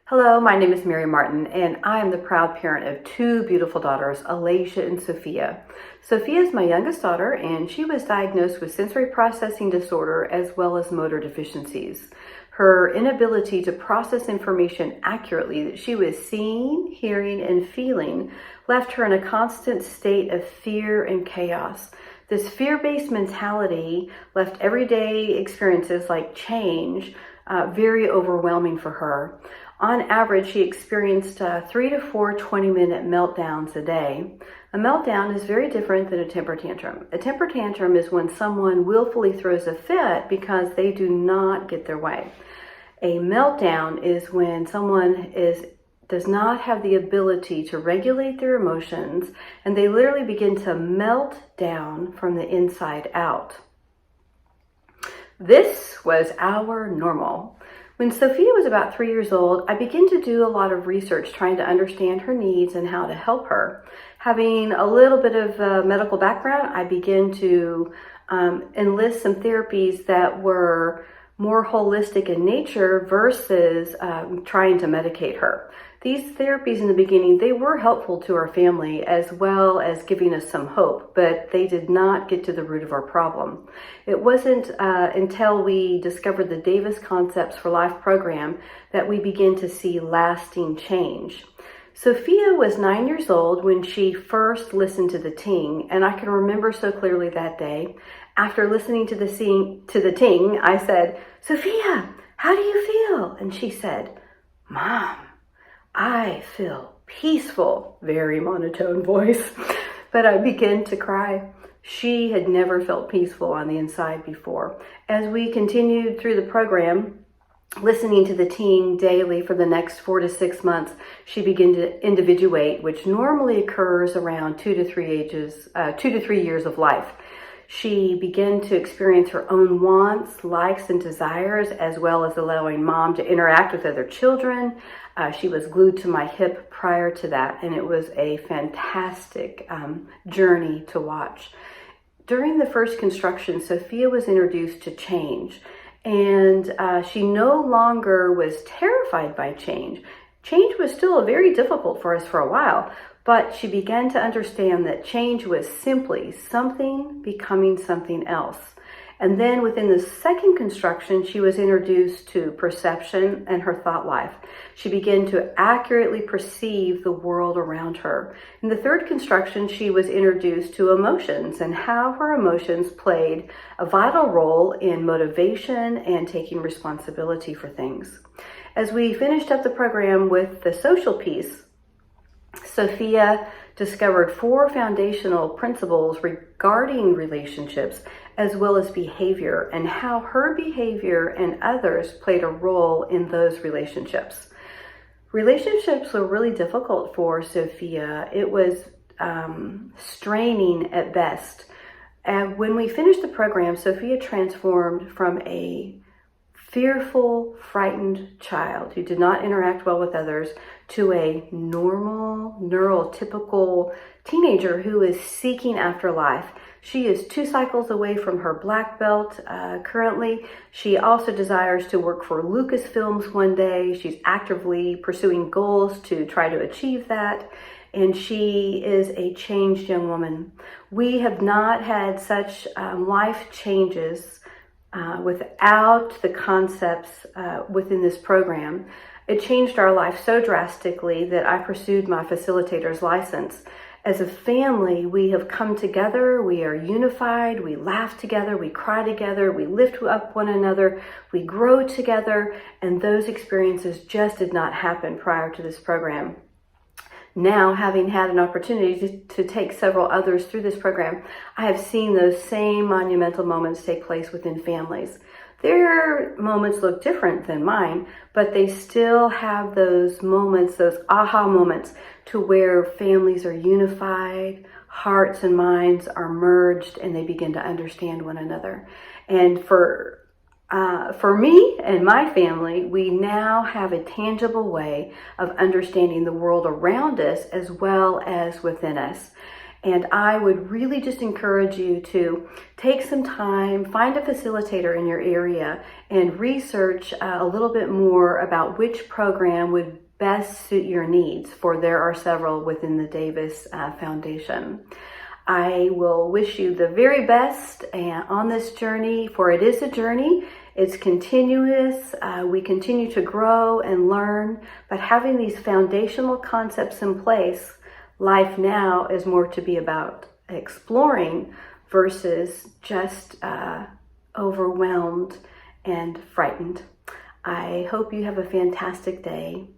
Hello, my name is Mary Martin, and I am the proud parent of two beautiful daughters, Alacia and Sophia. Sophia is my youngest daughter, and she was diagnosed with sensory processing disorder as well as motor deficiencies. Her inability to process information accurately that she was seeing, hearing, and feeling left her in a constant state of fear and chaos. This fear-based mentality left everyday experiences like change very overwhelming for her. On average, she experienced 3 to 4 20-minute meltdowns a day. A meltdown is very different than a temper tantrum. A temper tantrum is when someone willfully throws a fit because they do not get their way. A meltdown is when someone does not have the ability to regulate their emotions, and they literally begin to melt down from the inside out. This was our normal. When Sophia was about 3 years old, I began to do a lot of research trying to understand her needs and how to help her. Having a little bit of a medical background, I began to enlist some therapies that were more holistic in nature versus trying to medicate her. These therapies in the beginning, they were helpful to our family as well as giving us some hope, but they did not get to the root of our problem. It wasn't until we discovered the Davis Concepts for Life program that we began to see lasting change. Sophia was 9 years old when she first listened to the ting, and I can remember so clearly that day. After listening to the ting, I said, "Sophia, how do you feel?" And she said, "Mom, I feel peaceful," very monotone voice. But I began to cry. She had never felt peaceful on the inside before. As we continued through the program, listening to the ting daily for the next 4 to 6 months, she began to individuate, which normally occurs around 2 to 3 years of life. She began to experience her own wants, likes, and desires, as well as allowing mom to interact with other children. She was glued to my hip prior to that, and it was a fantastic journey to watch. During the first construction, Sophia was introduced to change, and she no longer was terrified by change. Change was still very difficult for us for a while, but she began to understand that change was simply something becoming something else. And then within the second construction, she was introduced to perception and her thought life. She began to accurately perceive the world around her. In the third construction, she was introduced to emotions and how her emotions played a vital role in motivation and taking responsibility for things. As we finished up the program with the social piece, Sophia discovered 4 foundational principles regarding relationships as well as behavior, and how her behavior and others played a role in those relationships. Relationships were really difficult for Sophia. It was straining at best. And when we finished the program, Sophia transformed from a fearful, frightened child who did not interact well with others to a normal, neurotypical teenager who is seeking after life. She is 2 cycles away from her black belt currently. She also desires to work for Lucasfilms one day. She's actively pursuing goals to try to achieve that. And she is a changed young woman. We have not had such life changes without the concepts within this program. It changed our life so drastically that I pursued my facilitator's license. As a family, we have come together, we are unified, we laugh together, we cry together, we lift up one another, we grow together, and those experiences just did not happen prior to this program. Now, having had an opportunity to take several others through this program, I have seen those same monumental moments take place within families. Their moments look different than mine, but they still have those moments, those aha moments, to where families are unified, hearts and minds are merged, and they begin to understand one another. And for me and my family, we now have a tangible way of understanding the world around us as well as within us. And I would really just encourage you to take some time, find a facilitator in your area, and research a little bit more about which program would best suit your needs, for there are several within the Davis Foundation. I will wish you the very best on this journey, for it is a journey. It's continuous. We continue to grow and learn, but having these foundational concepts in place, life now is more to be about exploring versus just overwhelmed and frightened. I hope you have a fantastic day.